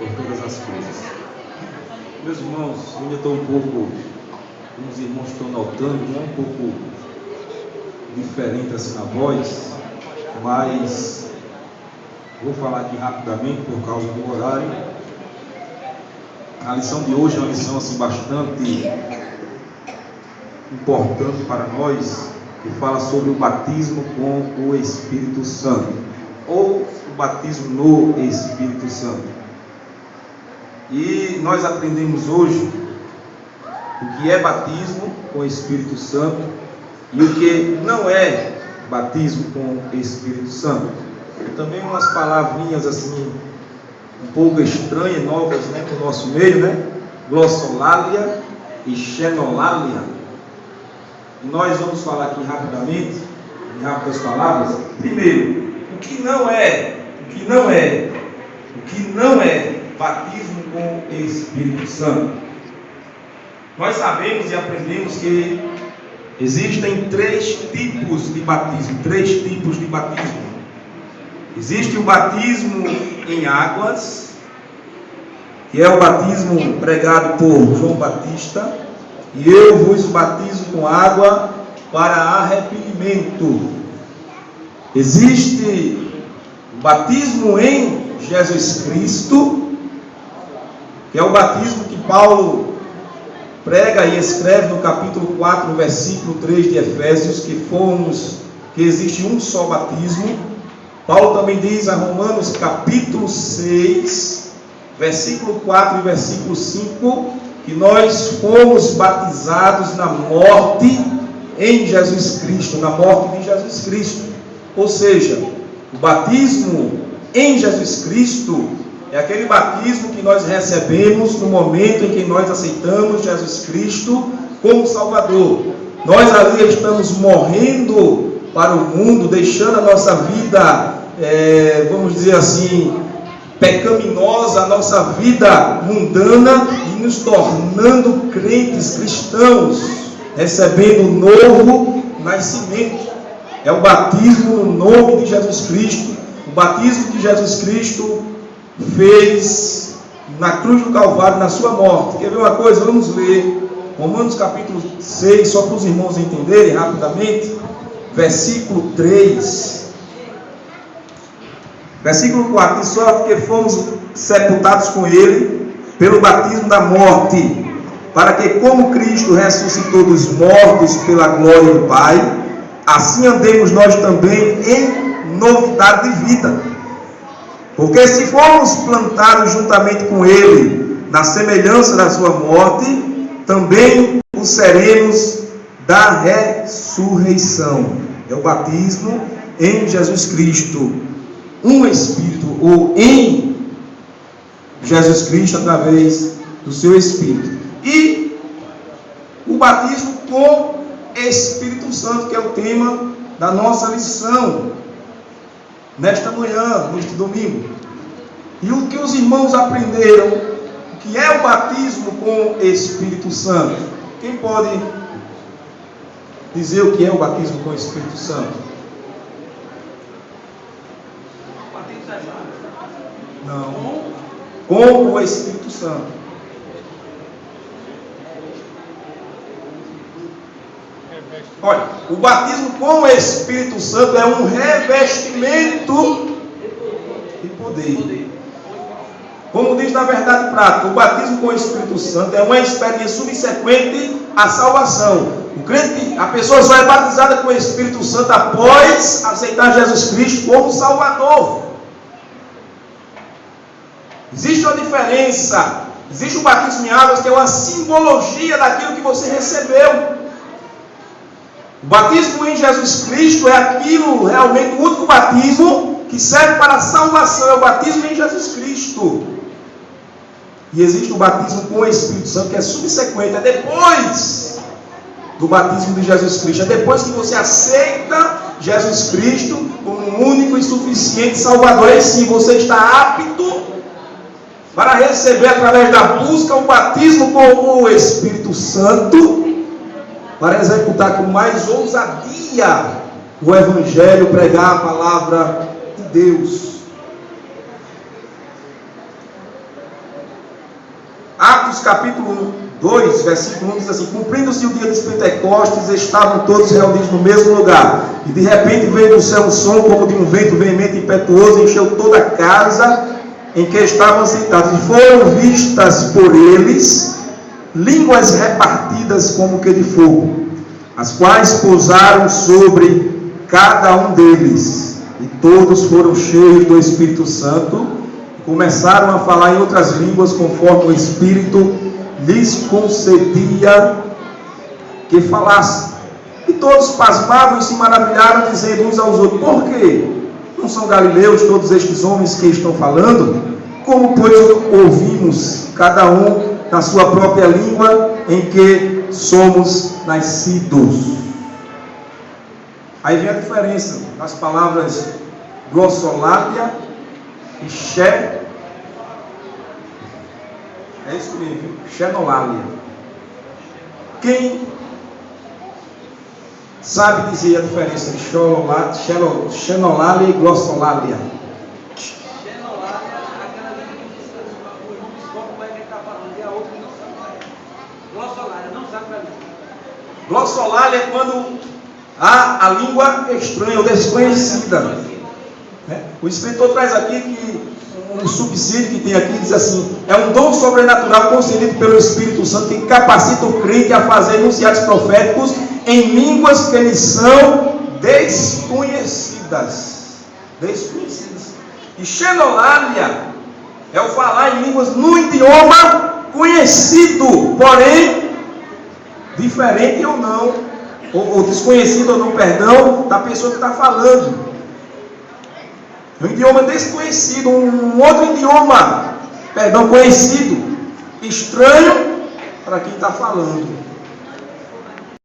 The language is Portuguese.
por todas as coisas. Meus irmãos, eu ainda estou um pouco, como os irmãos estão notando, né? Um pouco diferente assim na voz, mas vou falar aqui rapidamente por causa do horário. A lição de hoje é uma lição assim bastante importante para nós, que fala sobre o batismo com o Espírito Santo, ou o batismo no Espírito Santo. E nós aprendemos hoje o que é batismo com o Espírito Santo e o que não é batismo com o Espírito Santo. E também umas palavrinhas assim um pouco estranhas, novas, né, no nosso meio, né? Glossolalia e xenolalia. E nós vamos falar aqui rapidamente, em rápidas palavras. Primeiro, o que não é batismo com o Espírito Santo. Nós sabemos e aprendemos que existem três tipos de batismo. Existe o batismo em águas, que é o batismo pregado por João Batista, e eu vos batizo com água para arrependimento. Existe o batismo em Jesus Cristo, que é o batismo que Paulo prega e escreve no capítulo 4, versículo 3 de Efésios, que existe um só batismo. Paulo também diz a Romanos capítulo 6, versículo 4 e versículo 5, que nós fomos batizados na morte em Jesus Cristo, na morte de Jesus Cristo. Ou seja, o batismo em Jesus Cristo é aquele batismo que nós recebemos no momento em que nós aceitamos Jesus Cristo como Salvador. Nós ali estamos morrendo para o mundo, deixando a nossa vida, vamos dizer assim, pecaminosa, a nossa vida mundana, e nos tornando crentes cristãos, recebendo um novo nascimento. É o batismo no nome de Jesus Cristo, o batismo que Jesus Cristo fez na cruz do Calvário, na sua morte. Quer ver uma coisa? Vamos ler Romanos capítulo 6, só para os irmãos entenderem rapidamente, versículo 3. Versículo 4: de sorte que fomos sepultados com ele pelo batismo da morte, para que, como Cristo ressuscitou dos mortos pela glória do Pai, assim andemos nós também em novidade de vida. Porque se formos plantados juntamente com ele na semelhança da sua morte, também o seremos da ressurreição. É o batismo em Jesus Cristo, um Espírito, ou em Jesus Cristo através do seu Espírito. E o batismo com Espírito Santo, que é o tema da nossa lição nesta manhã, neste domingo. E o que os irmãos aprenderam, o que é o batismo com Espírito Santo? Quem pode dizer o que é o batismo com Espírito Santo? Não. Com o Espírito Santo. Olha, o batismo com o Espírito Santo é um revestimento de poder. Como diz na verdade prática, o batismo com o Espírito Santo é uma experiência subsequente à salvação. O crente, a pessoa só é batizada com o Espírito Santo após aceitar Jesus Cristo como Salvador. Existe uma diferença. Existe o batismo em águas, que é uma simbologia daquilo que você recebeu. O batismo em Jesus Cristo é aquilo, realmente, o único batismo que serve para a salvação, é o batismo em Jesus Cristo. E existe o batismo com o Espírito Santo, que é subsequente, é depois do batismo de Jesus Cristo, é depois que você aceita Jesus Cristo como um único e suficiente Salvador. Aí sim, você está apto para receber, através da busca, o batismo com o Espírito Santo, para executar com mais ousadia o Evangelho, pregar a palavra de Deus. Atos capítulo 2, versículo 1 diz assim: cumprindo-se o dia dos Pentecostes, estavam todos reunidos no mesmo lugar, e de repente veio do céu um som como de um vento veemente e impetuoso, e encheu toda a casa em que estavam sentados, e foram vistas por eles línguas repartidas como que de fogo, as quais pousaram sobre cada um deles, e todos foram cheios do Espírito Santo, e começaram a falar em outras línguas, conforme o Espírito lhes concedia que falassem. E todos pasmavam e se maravilharam, dizendo uns aos outros: por quê? Não são galileus todos estes homens que estão falando? Como, pois, ouvimos cada um na sua própria língua em que somos nascidos? Aí vem a diferença das palavras glossolalia e é isso mesmo, xenolalia. Quem sabe dizer a diferença de xenolalia e glossolalia? Glossolalia é quando há a língua estranha ou desconhecida. O escritor traz aqui que um subsídio que tem aqui diz assim: é um dom sobrenatural concedido pelo Espírito Santo que capacita o crente a fazer enunciados proféticos em línguas que lhes são desconhecidas. E xenolalia é o falar em línguas no idioma conhecido, porém diferente ou não, ou desconhecido ou não, perdão, da pessoa que está falando. Um idioma desconhecido, um outro idioma, perdão, conhecido, estranho para quem está falando.